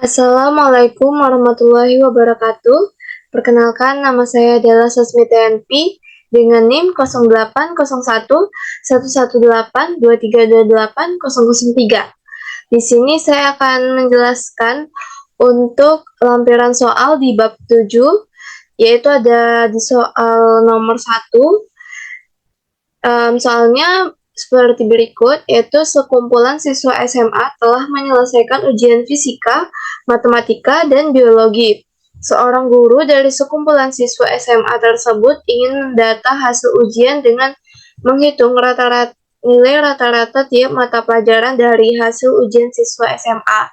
Assalamualaikum warahmatullahi wabarakatuh. Perkenalkan, nama saya adalah Sasmi TNP dengan NIM 08011182328003. Di sini saya akan menjelaskan untuk lampiran soal di bab 7, yaitu ada di soal nomor 1. Soalnya seperti berikut, yaitu sekumpulan siswa SMA telah menyelesaikan ujian fisika, matematika, dan biologi. Seorang guru dari sekumpulan siswa SMA tersebut ingin mendata hasil ujian dengan menghitung nilai rata-rata tiap mata pelajaran dari hasil ujian siswa SMA.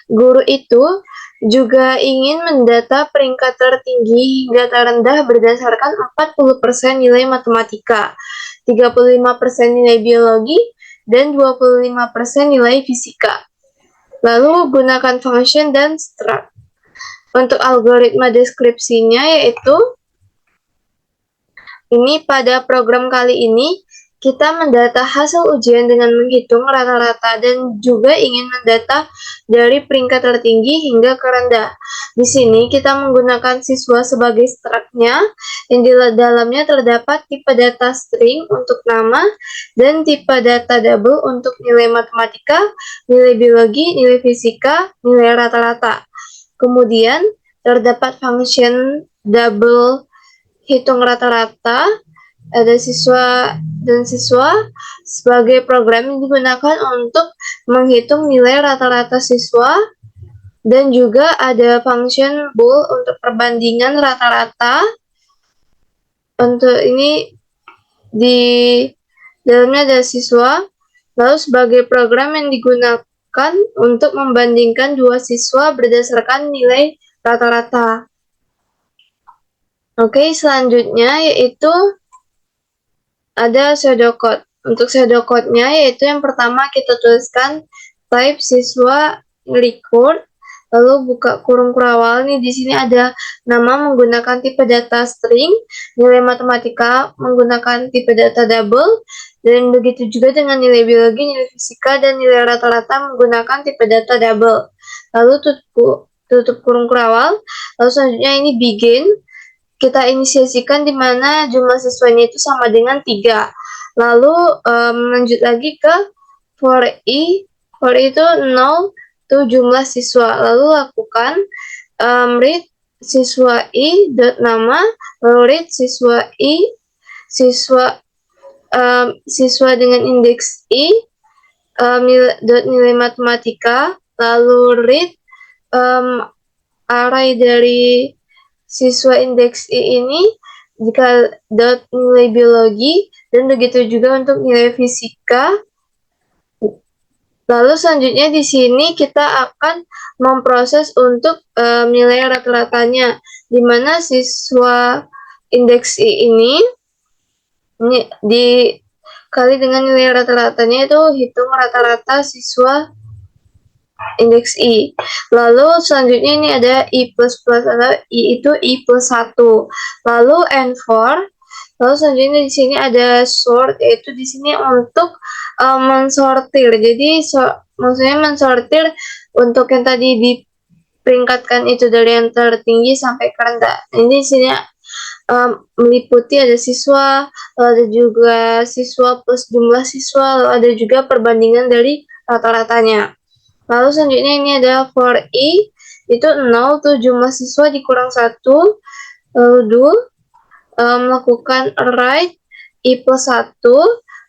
Guru itu juga ingin mendata peringkat tertinggi hingga terendah berdasarkan 40% nilai matematika, 35% nilai biologi, dan 25% nilai fisika. Lalu gunakan function dan struct. Untuk algoritma deskripsinya yaitu ini pada program kali ini kita mendata hasil ujian dengan menghitung rata-rata dan juga ingin mendata dari peringkat tertinggi hingga ke rendah. Di sini kita menggunakan siswa sebagai struct-nya, yang di dalamnya terdapat tipe data string untuk nama dan tipe data double untuk nilai matematika, nilai biologi, nilai fisika, nilai rata-rata. Kemudian terdapat function double hitung rata-rata, ada siswa dan siswa sebagai program yang digunakan untuk menghitung nilai rata-rata siswa, dan juga ada function bool untuk perbandingan rata-rata. Untuk ini di dalamnya ada siswa, lalu sebagai program yang digunakan untuk membandingkan dua siswa berdasarkan nilai rata-rata. Oke, selanjutnya yaitu ada pseudocode. Untuk pseudocode-nya yaitu yang pertama kita tuliskan type siswa record, lalu buka kurung kurawal. Nih di sini ada nama menggunakan tipe data string, nilai matematika menggunakan tipe data double, dan begitu juga dengan nilai biologi, nilai fisika, dan nilai rata-rata menggunakan tipe data double. Lalu tutup kurung kurawal. Lalu selanjutnya ini begin. Kita inisiasikan di mana jumlah siswanya itu sama dengan 3. Lalu lanjut lagi ke for i itu 0 to jumlah siswa. Lalu lakukan read siswa i dot nama, lalu read siswa i siswa dengan indeks i dot nilai matematika, lalu read array dari siswa indeks I ini jika dot nilai biologi, dan begitu juga untuk nilai fisika. Lalu selanjutnya di sini kita akan memproses untuk nilai rata-ratanya, di mana siswa indeks I ini dikali dengan nilai rata-ratanya, itu hitung rata-rata siswa indeks I. Lalu selanjutnya ini ada I++, atau I itu I plus 1. Lalu N4. Lalu selanjutnya di sini ada sort, yaitu di sini untuk mensortir. Jadi maksudnya mensortir untuk yang tadi diperingkatkan itu dari yang tertinggi sampai ke rendah. Ini di sini meliputi ada siswa, ada juga siswa plus jumlah siswa, lalu ada juga perbandingan dari rata-ratanya. Lalu selanjutnya ini ada for i itu 0 tuh jumlah siswa dikurang 1. Lalu do melakukan write i plus 1,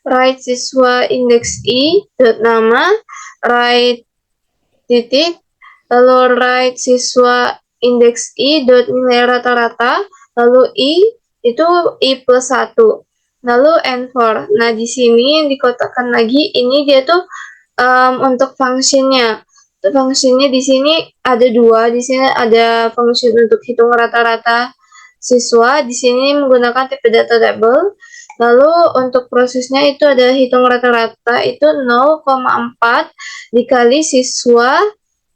write siswa indeks i dot nama, write titik, lalu write siswa indeks i dot nilai rata-rata, lalu i itu i plus 1. Lalu N4. Nah di sini yang dikotakkan lagi, ini dia tuh untuk fungsinya. Fungsinya di sini ada 2. Di sini ada fungsi untuk hitung rata-rata siswa. Di sini menggunakan tipe data double. Lalu untuk prosesnya itu ada hitung rata-rata itu 0,4 dikali siswa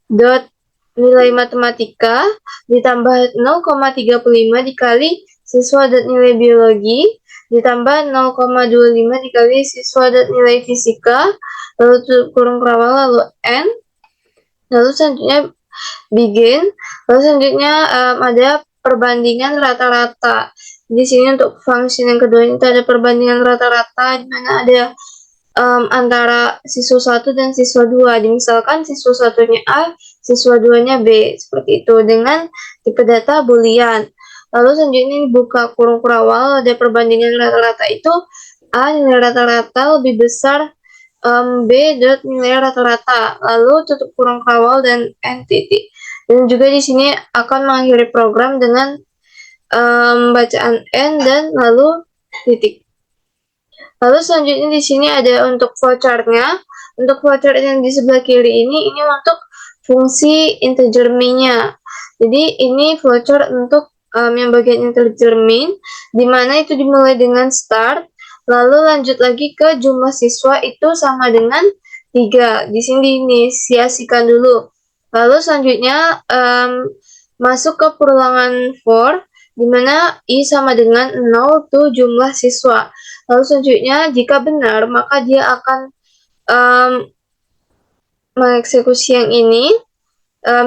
dot nilai matematika ditambah 0,35 dikali siswa dot nilai biologi ditambah 0,25 dikali siswa dot nilai fisika, lalu kurung kurawal, lalu N. Lalu selanjutnya begin. Lalu selanjutnya ada perbandingan rata-rata. Di sini untuk function yang kedua itu ada perbandingan rata-rata, di mana ada antara siswa 1 dan siswa 2. Misalkan siswa satunya A, siswa 2-nya B, seperti itu, dengan tipe data boolean. Lalu selanjutnya buka kurung kurawal, ada perbandingan rata-rata itu A nilai rata-rata lebih besar B dot nilai rata-rata, lalu tutup kurung kurawal dan N titik. Dan juga di sini akan mengakhiri program dengan bacaan N dan lalu titik. Lalu selanjutnya di sini ada untuk flowchart-nya. Untuk flowchart yang di sebelah kiri ini untuk fungsi integer min-nya. Jadi ini flowchart untuk yang bagian integer min, di mana itu dimulai dengan start, lalu lanjut lagi ke jumlah siswa itu sama dengan 3. Di sini diinisiasikan dulu. Lalu selanjutnya masuk ke perulangan for, di mana I sama dengan 0 tuh jumlah siswa. Lalu selanjutnya jika benar maka dia akan mengeksekusi yang ini.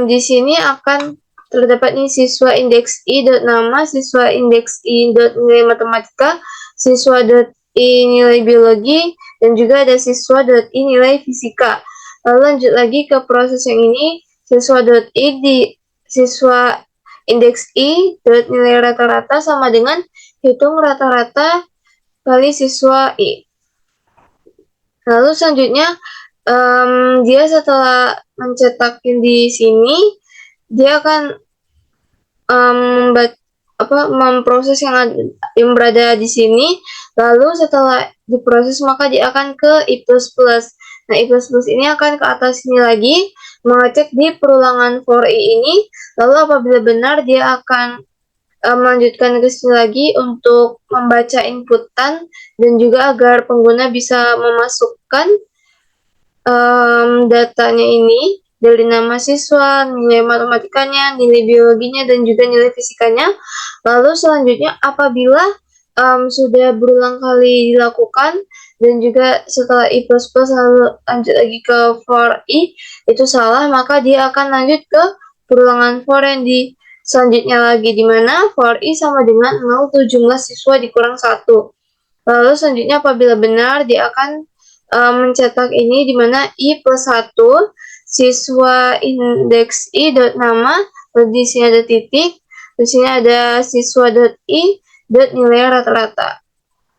Di sini akan terdapat nih siswa indeks I dot nama, siswa indeks I dot nilai matematika, siswa dot I nilai biologi, dan juga ada siswa dot I nilai fisika. Lalu lanjut lagi ke proses yang ini, siswa dot I di siswa indeks I dot nilai rata-rata sama dengan hitung rata-rata kali siswa I. Lalu selanjutnya dia setelah mencetakin di sini, dia akan memproses yang berada di sini. Lalu setelah diproses maka dia akan ke I++. Nah, I++ ini akan ke atas sini lagi, mengecek di perulangan for I ini. Lalu apabila benar dia akan melanjutkan ke sini lagi untuk membaca inputan dan juga agar pengguna bisa memasukkan datanya ini dari nama siswa, nilai matematikanya, nilai biologinya, dan juga nilai fisikanya. Lalu selanjutnya apabila sudah berulang kali dilakukan dan juga setelah I++ lalu lanjut lagi ke for I itu salah, maka dia akan lanjut ke perulangan for yang di selanjutnya lagi, di mana for I sama dengan 0 tuh jumlah siswa dikurang 1. Lalu selanjutnya apabila benar dia akan mencetak ini, di mana I plus 1 siswa indeks I dot nama, di sini ada titik, di sini ada siswa dot I dot nilai rata-rata,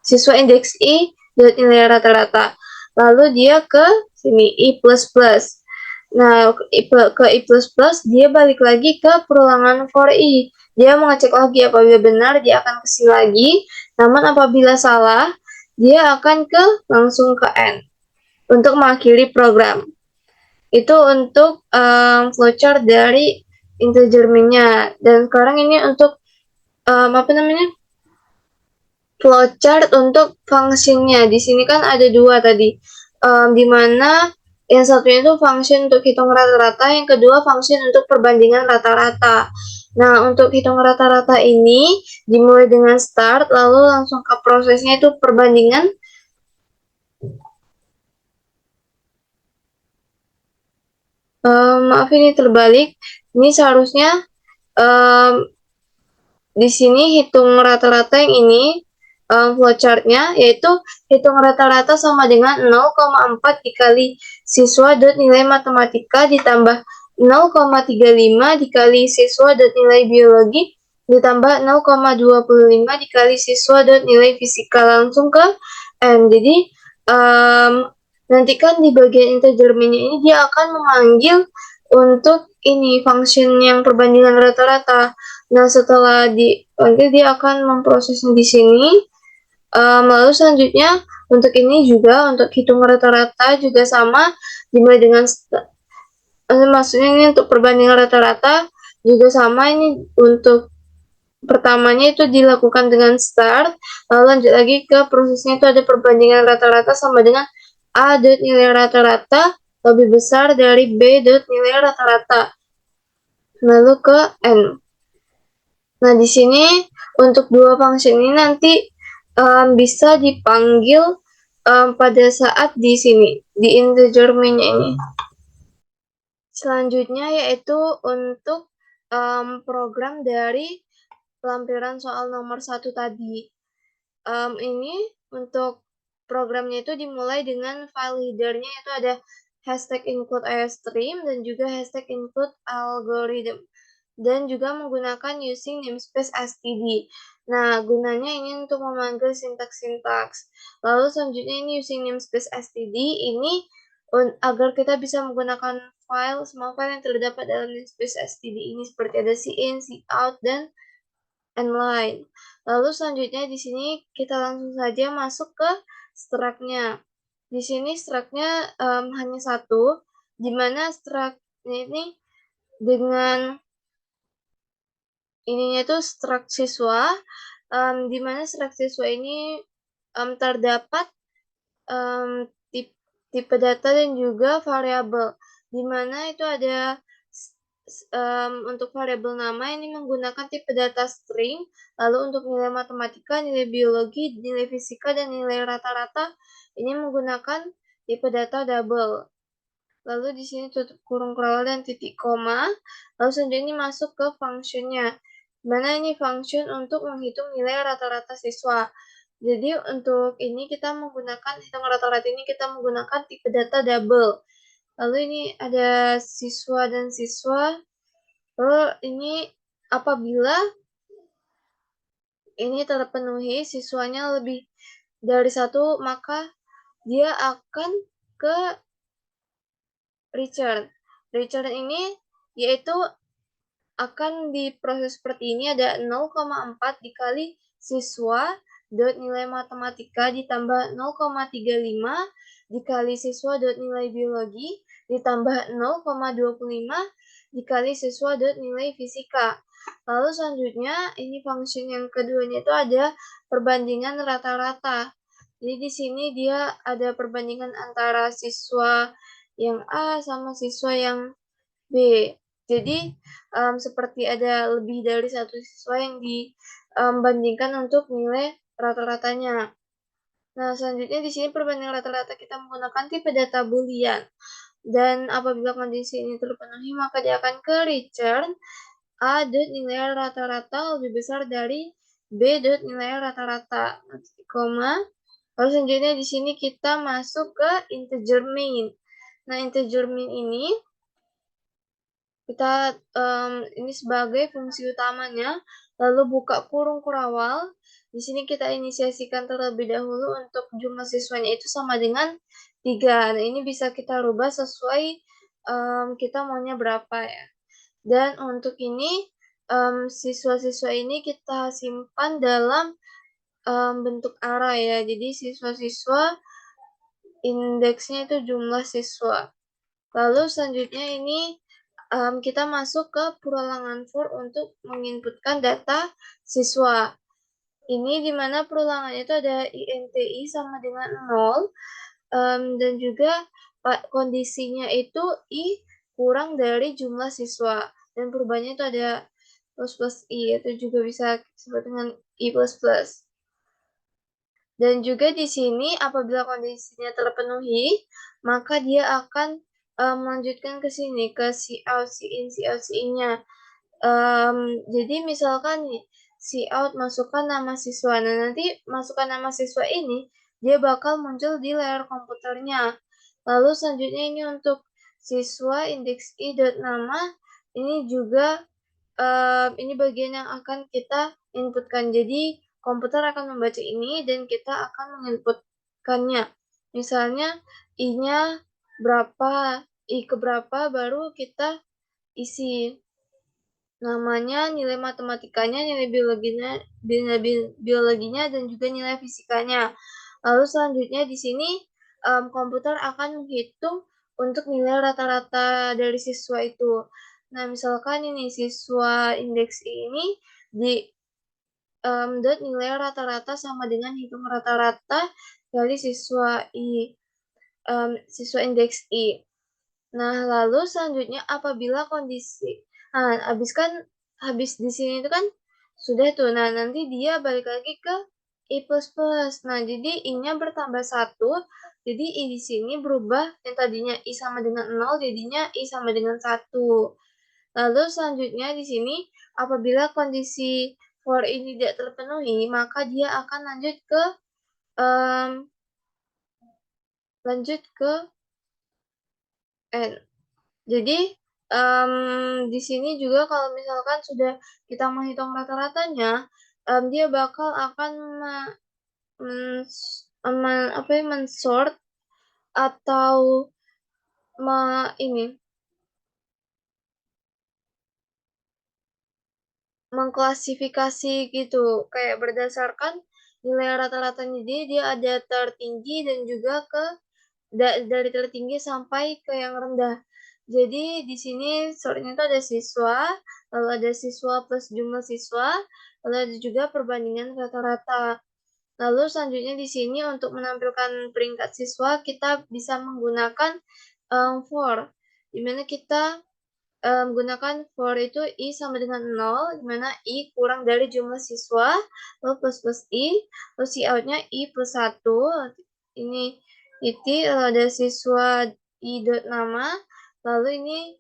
siswa indeks I dot nilai rata-rata. Lalu dia ke sini I plus plus. Nah, ke I++, dia balik lagi ke perulangan for I. Dia mengecek lagi apabila benar, dia akan ke sini lagi. Namun apabila salah, dia akan langsung ke N untuk mengakhiri program. Itu untuk flowchart dari integer min-nya. Dan sekarang ini untuk flowchart untuk fungsinya. Di sini kan ada 2 tadi. Di mana yang satunya itu function untuk hitung rata-rata, yang kedua function untuk perbandingan rata-rata. Nah, untuk hitung rata-rata ini dimulai dengan start, lalu langsung ke prosesnya itu perbandingan. Maaf ini terbalik. Ini seharusnya di sini hitung rata-rata yang ini flowchart-nya, yaitu hitung rata-rata sama dengan 0,4 dikali siswa dot nilai matematika ditambah 0,35 dikali siswa dot nilai biologi ditambah 0,25 dikali siswa dot nilai fisika, langsung ke N. Jadi nanti kan di bagian integer min ini dia akan memanggil untuk ini function yang perbandingan rata-rata. Nah, setelah dipanggil dia akan memprosesnya di sini. Lalu selanjutnya untuk ini juga untuk hitung rata-rata juga sama, dimulai dengan maksudnya ini untuk perbandingan rata-rata juga sama. Ini untuk pertamanya itu dilakukan dengan start, lalu lanjut lagi ke prosesnya itu ada perbandingan rata-rata sama dengan A dot nilai rata-rata lebih besar dari B dot nilai rata-rata, lalu ke N. Nah, di sini untuk 2 function ini nanti bisa dipanggil pada saat di sini di integer min-nya ini. Selanjutnya yaitu untuk program dari lampiran soal nomor 1 tadi. Ini untuk programnya itu dimulai dengan file headernya itu ada hashtag include iostream dan juga hashtag include algorithm dan juga menggunakan using namespace std. Nah, gunanya ini untuk memanggil sintaks-sintaks. Lalu selanjutnya ini using namespace std ini agar kita bisa menggunakan semua file yang terdapat dalam namespace std ini seperti ada cin, cout, dan lain. Lalu selanjutnya di sini kita langsung saja masuk ke struct-nya. Di sini struct-nya hanya satu, di mana struct-nya ini dengan ininya itu struct siswa, di mana struct siswa ini terdapat tipe data dan juga variabel, di mana itu ada untuk variabel nama ini menggunakan tipe data string, lalu untuk nilai matematika, nilai biologi, nilai fisika, dan nilai rata-rata ini menggunakan tipe data double. Lalu di sini tutup kurung kerawal dan titik koma. Lalu selanjutnya ini masuk ke functionnya. Mana ini function untuk menghitung nilai rata-rata siswa. Jadi untuk ini kita menggunakan hitung rata-rata ini kita menggunakan tipe data double. Lalu ini ada siswa dan siswa. Lalu ini apabila ini terpenuhi siswanya lebih dari satu, maka dia akan ke return. Return ini yaitu akan diproses seperti ini, ada 0,4 dikali siswa dot nilai matematika ditambah 0,35 dikali siswa dot nilai biologi ditambah 0,25 dikali siswa dot nilai fisika. Lalu selanjutnya ini function yang keduanya itu ada perbandingan rata-rata. Jadi di sini dia ada perbandingan antara siswa yang A sama siswa yang B. Jadi seperti ada lebih dari satu siswa yang dibandingkan untuk nilai rata-ratanya. Nah, selanjutnya di sini perbandingan rata-rata kita menggunakan tipe data boolean. Dan apabila kondisi ini terpenuhi, maka dia akan ke return A dot nilai rata-rata lebih besar dari B dot nilai rata-rata. Koma. Lalu selanjutnya di sini kita masuk ke integer main. Nah, integer main ini kita ini sebagai fungsi utamanya, lalu buka kurung kurawal. Di sini kita inisiasikan terlebih dahulu untuk jumlah siswanya itu sama dengan 3. Nah, ini bisa kita rubah sesuai kita maunya berapa ya. Dan untuk ini siswa-siswa ini kita simpan dalam bentuk array ya. Jadi siswa-siswa indeksnya itu jumlah siswa. Lalu selanjutnya ini kita masuk ke perulangan for untuk menginputkan data siswa. Ini dimana perulangannya itu ada INTI sama dengan 0, dan juga kondisinya itu I kurang dari jumlah siswa. Dan perubahannya itu ada plus plus I, itu juga bisa disebut dengan I plus plus. Dan juga di sini apabila kondisinya terpenuhi, maka dia akan melanjutkan ke sini, ke cout, cin, cout, cin-nya. Jadi misalkan nih, cout masukkan nama siswa. Nah, nanti masukkan nama siswa ini, dia bakal muncul di layar komputernya. Lalu selanjutnya ini untuk siswa indeks i dot nama, ini juga ini bagian yang akan kita inputkan. Jadi komputer akan membaca ini dan kita akan menginputkannya. Misalnya i-nya berapa, i keberapa, baru kita isi namanya, nilai matematikanya, nilai biologinya, dan juga nilai fisikanya. Lalu selanjutnya di sini komputer akan menghitung untuk nilai rata-rata dari siswa itu. Nah, misalkan ini siswa indeks ini di dot nilai rata-rata sama dengan hitung rata-rata dari siswa siswa indeks I. Nah, lalu selanjutnya apabila kondisi habis di sini itu kan sudah tuh. Nah, nanti dia balik lagi ke I plus plus. Nah, jadi I-nya bertambah 1. Jadi I di sini berubah yang tadinya I sama dengan 0, jadinya I sama dengan 1. Lalu selanjutnya di sini apabila kondisi for ini tidak terpenuhi, maka dia akan um, lanjut ke n. Jadi di sini juga kalau misalkan sudah kita menghitung rata-ratanya, dia bakal akan mensort atau ini mengklasifikasi gitu, kayak berdasarkan nilai rata-ratanya dia ada tertinggi dan juga dari tertinggi sampai ke yang rendah. Jadi di sini sortnya itu ada siswa, lalu ada siswa plus jumlah siswa, lalu ada juga perbandingan rata-rata. Lalu selanjutnya di sini untuk menampilkan peringkat siswa kita bisa menggunakan for, dimana kita menggunakan for itu I sama dengan 0, dimana I kurang dari jumlah siswa, lalu plus I, lalu si outnya I plus 1, ini iti, lalu ada siswa I dot nama, lalu ini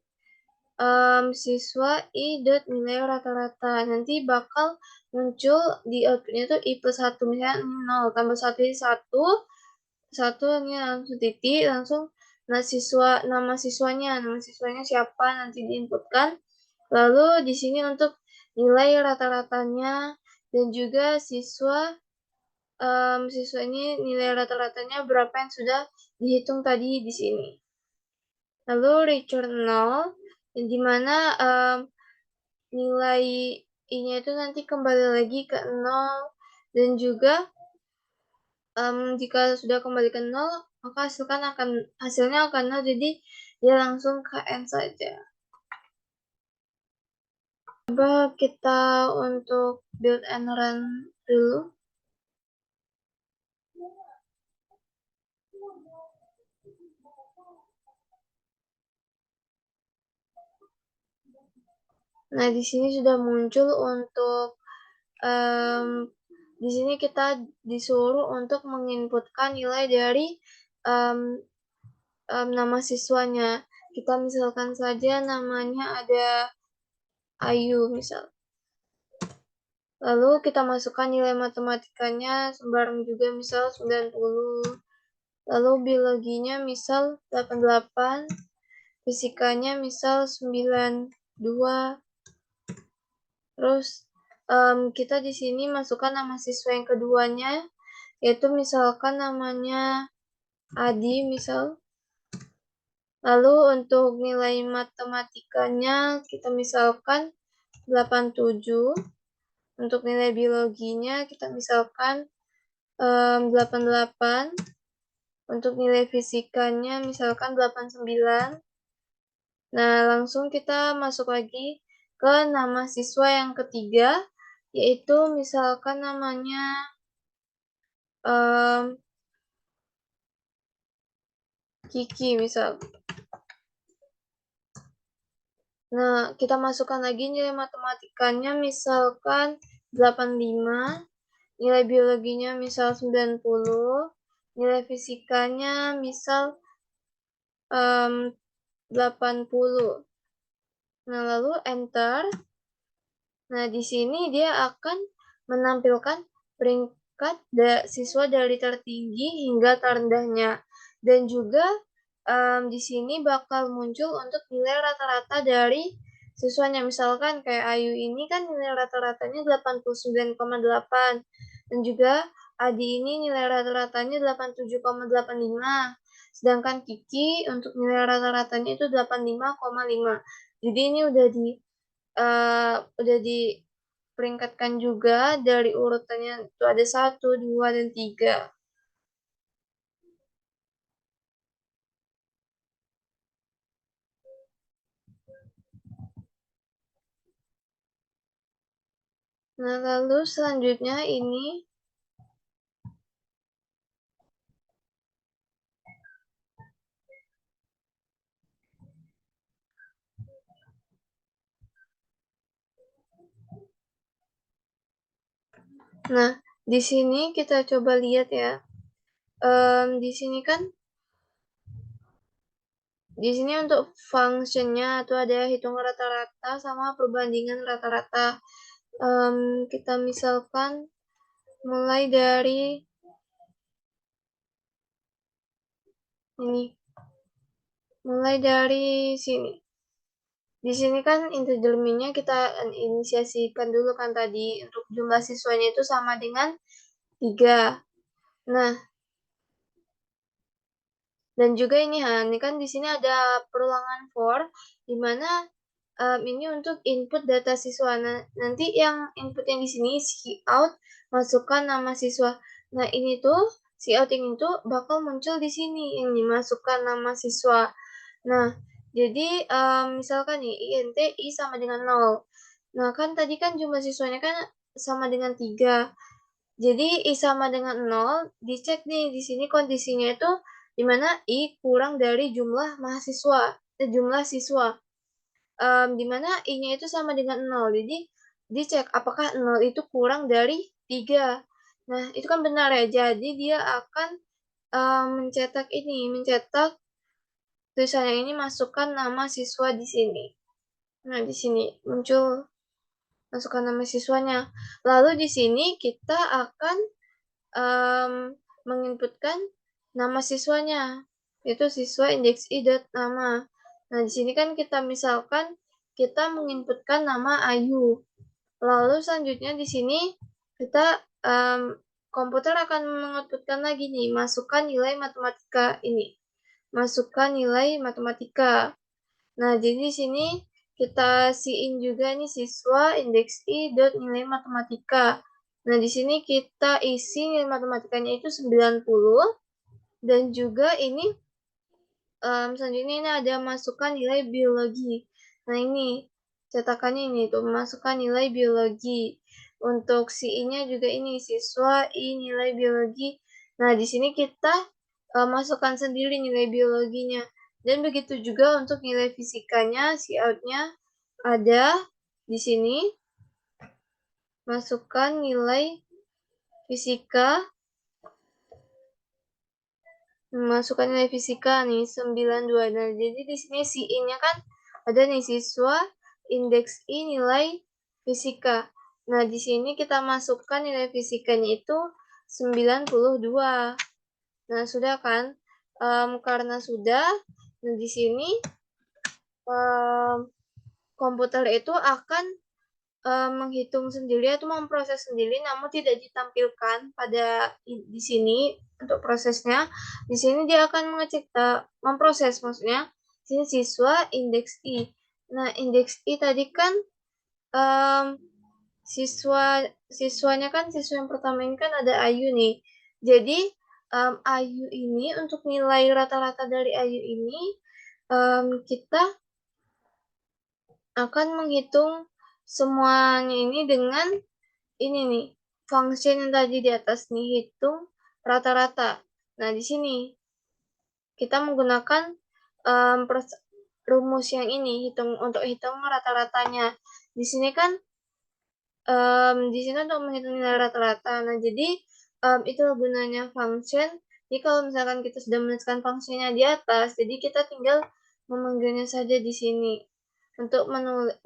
siswa I dot nilai rata-rata. Nanti bakal muncul di outputnya itu I plus 1, misalnya 0, tambah 1 ini 1, ini langsung titik, langsung nama siswanya siapa nanti diinputkan. Lalu di sini untuk nilai rata-ratanya dan juga siswa ini nilai rata-ratanya berapa yang sudah dihitung tadi di sini. Lalu return 0, di mana nilai I-nya itu nanti kembali lagi ke 0, dan juga jika sudah kembali ke 0, maka hasilnya akan 0, jadi dia langsung ke N saja. Coba kita untuk build and run dulu. Nah, di sini sudah muncul untuk di sini kita disuruh untuk menginputkan nilai dari nama siswanya. Kita misalkan saja namanya ada Ayu misal. Lalu kita masukkan nilai matematikanya sembarang juga, misal 90. Lalu biologinya misal 88. Fisikanya misal 92. Terus kita di sini masukkan nama siswa yang keduanya, yaitu misalkan namanya Adi misal. Lalu untuk nilai matematikanya kita misalkan 87. Untuk nilai biologinya kita misalkan 88. Untuk nilai fisikanya misalkan 89. Nah, langsung kita masuk lagi ke nama siswa yang ketiga, yaitu misalkan namanya Kiki misal. Nah, kita masukkan lagi nilai matematikanya misalkan 85, nilai biologinya misal 90, nilai fisikanya misal 80. Nah, lalu enter. Nah, di sini dia akan menampilkan peringkat siswa dari tertinggi hingga terendahnya. Dan juga di sini bakal muncul untuk nilai rata-rata dari siswanya. Misalkan kayak Ayu ini kan nilai rata-ratanya 89,8. Dan juga Adi ini nilai rata-ratanya 87,85. Sedangkan Kiki untuk nilai rata-ratanya itu 85,5. Jadi ini udah diperingkatkan juga dari urutannya itu ada 1, 2, dan 3. Nah, lalu selanjutnya ini Di sini kita coba lihat ya. Di sini kan, di sini untuk functionnya itu ada hitung rata-rata sama perbandingan rata-rata. Kita misalkan mulai dari ini, mulai dari sini. Di sini kan integer min-nya kita inisiasikan dulu kan tadi untuk jumlah siswanya itu sama dengan 3. Nah, dan juga ini kan di sini ada perulangan for, di mana ini untuk input data siswa. Nah, nanti yang input yang di sini cout masukkan nama siswa. Nah, ini tuh cout ini tuh bakal muncul di sini yang dimasukkan nama siswa. Nah, jadi misalkan nih int i sama dengan 0. Nah, kan tadi kan jumlah siswanya kan sama dengan 3. Jadi i sama dengan 0, dicek nih di sini kondisinya itu di mana i kurang dari jumlah mahasiswa, jumlah siswa. Di mana i-nya itu sama dengan 0. Jadi dicek apakah 0 itu kurang dari 3. Nah, itu kan benar ya. Jadi dia akan mencetak tulisan yang ini masukkan nama siswa di sini. Nah, di sini muncul masukkan nama siswanya. Lalu di sini kita akan menginputkan nama siswanya, yaitu siswa indeks i dot nama. Nah, di sini kan kita misalkan kita menginputkan nama Ayu. Lalu selanjutnya di sini kita komputer akan mengoutputkan lagi nih, masukkan nilai matematika ini. Masukkan nilai matematika. Nah, jadi di sini kita siin juga nih siswa indeks i dot nilai matematika. Nah, di sini kita isi nilai matematikanya itu 90 dan juga ini selanjutnya ini ada masukkan nilai biologi. Nah, ini cetakannya ini tuh masukkan nilai biologi. Untuk si I-nya juga ini siswa I nilai biologi. Nah, di sini kita masukkan sendiri nilai biologinya. Dan begitu juga untuk nilai fisikanya, si out-nya ada di sini. Masukkan nilai fisika. Masukkan nilai fisika nih 92. Nah, jadi di sini si I-nya kan ada nih siswa indeks I nilai fisika. Nah, di sini kita masukkan nilai fisikanya itu 92. Nah, sudah kan? Karena sudah, nah di sini komputer itu akan menghitung sendiri atau memproses sendiri, namun tidak ditampilkan pada di sini untuk prosesnya. Di sini dia akan mengecek memproses, maksudnya sini siswa indeks i. Nah, indeks i tadi kan siswanya kan siswa yang pertama ini kan ada Ayu nih. Jadi Ayu ini untuk nilai rata-rata dari Ayu ini kita akan menghitung semuanya ini dengan ini nih, function yang tadi di atas nih, hitung rata-rata. Nah, di sini kita menggunakan rumus yang ini untuk hitung rata-ratanya. Di sini kan di sini untuk menghitung nilai rata-rata. Nah, jadi itulah gunanya function. Jadi kalau misalkan kita sudah menuliskan fungsinya di atas, jadi kita tinggal memanggilnya saja di sini untuk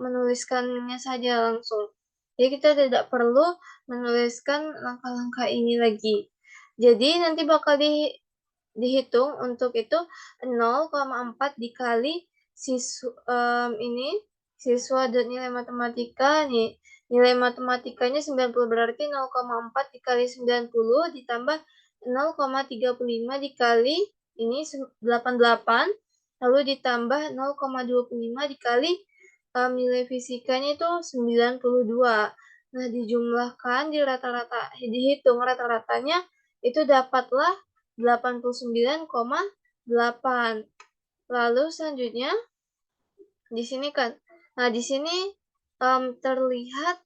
menuliskannya saja langsung. Jadi kita tidak perlu menuliskan langkah-langkah ini lagi. Jadi nanti bakal dihitung untuk itu 0,4 dikali siswa dan nilai matematika nih. Nilai matematikanya 90 berarti 0,4 dikali 90 ditambah 0,35 dikali ini 88 lalu ditambah 0,25 dikali nilai fisikanya itu 92. Nah, dijumlahkan dihitung rata-ratanya itu dapatlah 89,8. Lalu selanjutnya di sini kan. Nah, di sini terlihat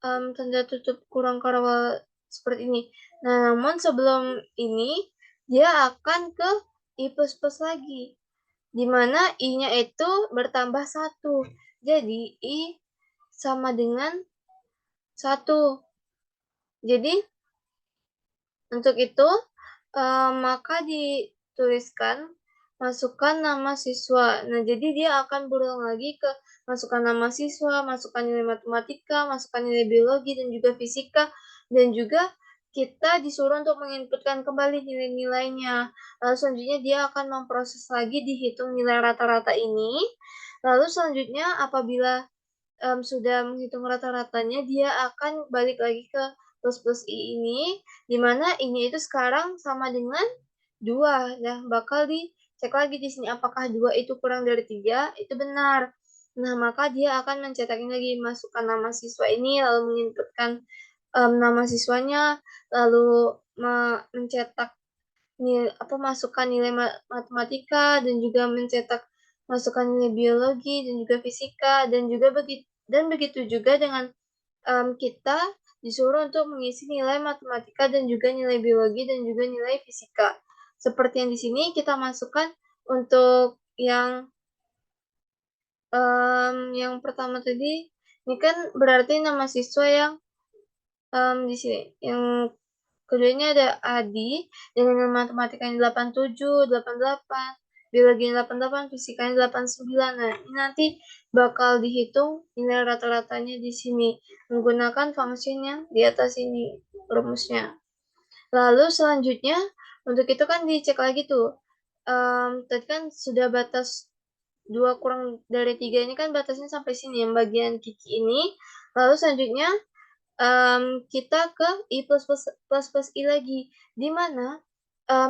tanda tutup kurang karawal seperti ini. Nah, namun sebelum ini dia akan ke i plus plus lagi. Di mana i-nya itu bertambah 1. Jadi i sama dengan 1. Jadi untuk itu maka dituliskan masukkan nama siswa. Nah, jadi dia akan berulang lagi ke masukkan nama siswa, masukkan nilai matematika, masukkan nilai biologi dan juga fisika, dan juga kita disuruh untuk menginputkan kembali nilai-nilainya. Lalu selanjutnya dia akan memproses lagi dihitung nilai rata-rata ini. Lalu selanjutnya apabila sudah menghitung rata-ratanya, dia akan balik lagi ke plus I ini, di mana ini itu sekarang sama dengan 2. Nah, bakal dicek lagi di sini apakah 2 itu kurang dari 3, itu benar. Nah, maka dia akan mencetaknya lagi, masukkan nama siswa ini, lalu menginputkan nama siswanya, lalu mencetak masukkan nilai matematika dan juga mencetak masukkan nilai biologi dan juga fisika dan begitu juga dengan kita disuruh untuk mengisi nilai matematika dan juga nilai biologi dan juga nilai fisika. Seperti yang di sini kita masukkan untuk yang pertama tadi, ini kan berarti nama siswa yang di sini. Yang keduanya ada Adi dengan matematikanya 87, 88, biologinya 88, fisikanya 89. Nah, ini nanti bakal dihitung nilai rata-ratanya di sini menggunakan function yang di atas ini rumusnya. Lalu selanjutnya untuk itu kan dicek lagi tuh. Tadi kan sudah batas 2 kurang dari 3 ini kan batasnya sampai sini yang bagian kiki ini. Lalu selanjutnya kita ke I plus I lagi, di mana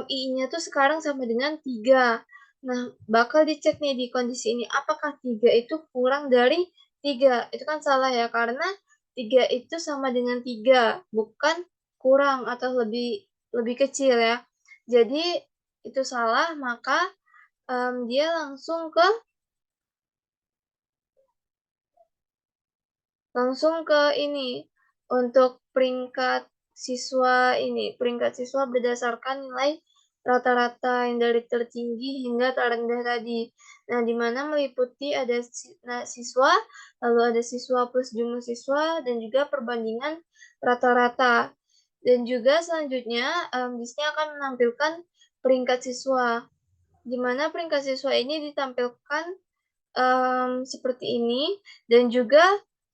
I-nya tuh sekarang sama dengan 3. Nah, bakal dicek nih di kondisi ini, apakah 3 itu kurang dari 3? Itu kan salah ya, karena 3 itu sama dengan 3, bukan kurang atau lebih kecil ya. Jadi, itu salah, maka dia langsung ke ini untuk peringkat siswa berdasarkan nilai rata-rata yang dari tertinggi hingga terendah tadi. Nah, di mana meliputi ada siswa, lalu ada siswa plus jumlah siswa dan juga perbandingan rata-rata. Dan juga selanjutnya di sini akan menampilkan peringkat siswa, di mana peringkat siswa ini ditampilkan seperti ini, dan juga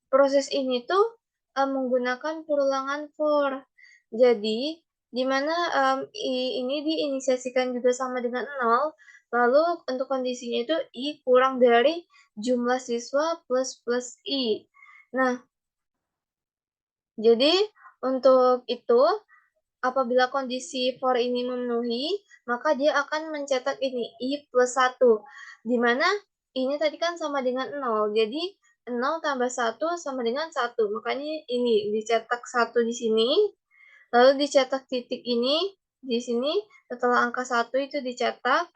proses ini tuh menggunakan perulangan for. Jadi, di mana ini diinisiasikan juga sama dengan 0, lalu untuk kondisinya itu I kurang dari jumlah siswa plus I. Nah, jadi untuk itu, apabila kondisi for ini memenuhi, maka dia akan mencetak ini, I plus 1. Di mana ini tadi kan sama dengan 0. Jadi 0 tambah 1 sama dengan 1. Makanya ini dicetak 1 di sini. Lalu dicetak titik ini di sini. Setelah angka 1 itu dicetak.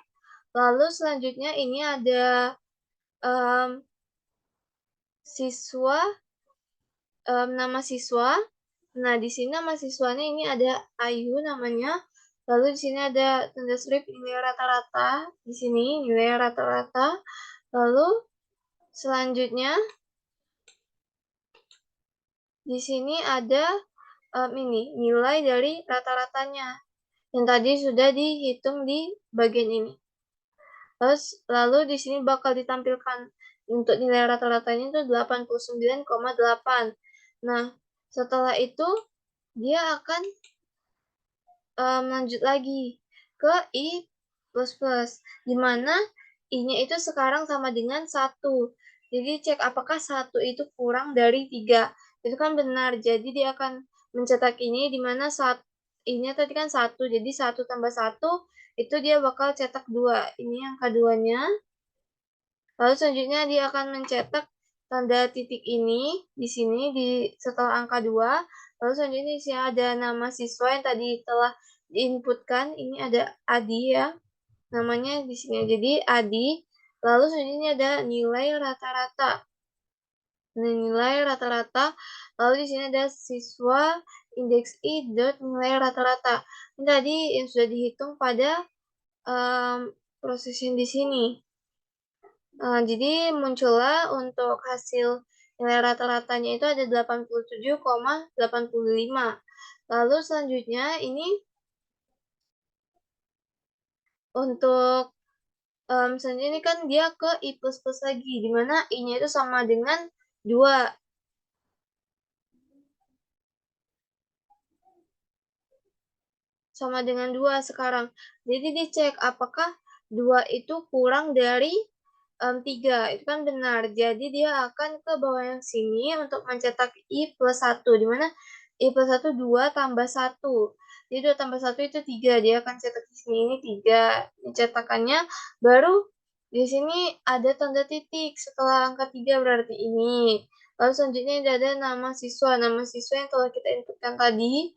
Lalu selanjutnya ini ada siswa, nama siswa. Nah, di sini nama siswanya ini ada Ayu namanya. Lalu di sini ada tanda strip nilai rata-rata. Di sini nilai rata-rata. Lalu selanjutnya di sini ada ini nilai dari rata-ratanya yang tadi sudah dihitung di bagian ini. Lalu di sini bakal ditampilkan untuk nilai rata-ratanya itu 89,8. Nah, setelah itu dia akan lanjut lagi ke I plus plus, di mana I-nya itu sekarang sama dengan 1. Jadi cek apakah 1 itu kurang dari 3. Itu kan benar, jadi dia akan mencetak ini, di mana I-nya tadi kan 1, jadi 1 tambah 1, itu dia bakal cetak 2. Ini yang keduanya. Lalu selanjutnya dia akan mencetak tanda titik ini di sini setelah angka 2. Lalu selanjutnya di sini ada nama siswa yang tadi telah diinputkan. Ini ada Adi ya. Namanya di sini. Jadi Adi. Lalu selanjutnya ada nilai rata-rata. Nilai rata-rata. Lalu di sini ada siswa indeks I dot nilai rata-rata. Ini tadi yang sudah dihitung pada proses yang di sini. Jadi muncullah untuk hasil nilai rata-ratanya itu ada 87,85. Lalu selanjutnya ini untuk selanjutnya ini kan dia ke I plus plus lagi, dimana I-nya itu sama dengan 2. Sama dengan 2 sekarang. Jadi dicek apakah 2 itu kurang dari 3. Itu kan benar. Jadi dia akan ke bawah yang sini untuk mencetak I plus 1. Dimana I plus 1 2 tambah 1. Jadi 2 tambah 1 itu 3. Dia akan cetak di sini ini 3. Cetakannya baru di sini ada tanda titik setelah angka 3 berarti ini. Lalu selanjutnya ada nama siswa. Nama siswa yang telah kita inputkan tadi.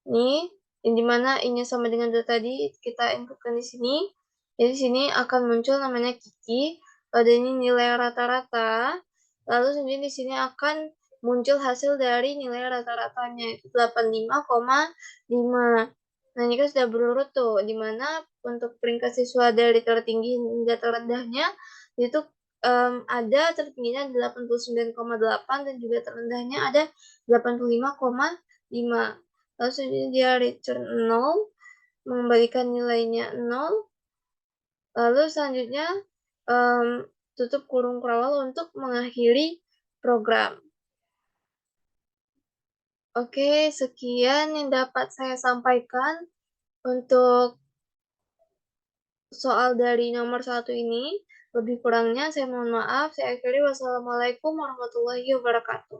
Nih, yang dimana I-nya sama dengan 2 tadi, kita inputkan di sini. Jadi sini akan muncul namanya Kiki. Pada ini nilai rata-rata. Lalu selanjutnya di sini akan muncul hasil dari nilai rata-ratanya, itu 85,5. Nah, ini kan sudah berurut tuh, dimana untuk peringkat siswa dari tertinggi hingga terendahnya, itu ada tertingginya 89,8 dan juga terendahnya ada 85,5. Lalu selanjutnya dia return 0, mengembalikan nilainya 0. Lalu selanjutnya tutup kurung kawal untuk mengakhiri program. Oke, sekian yang dapat saya sampaikan untuk soal dari nomor 1 ini. Lebih kurangnya saya mohon maaf. Saya akhiri. Wassalamualaikum warahmatullahi wabarakatuh.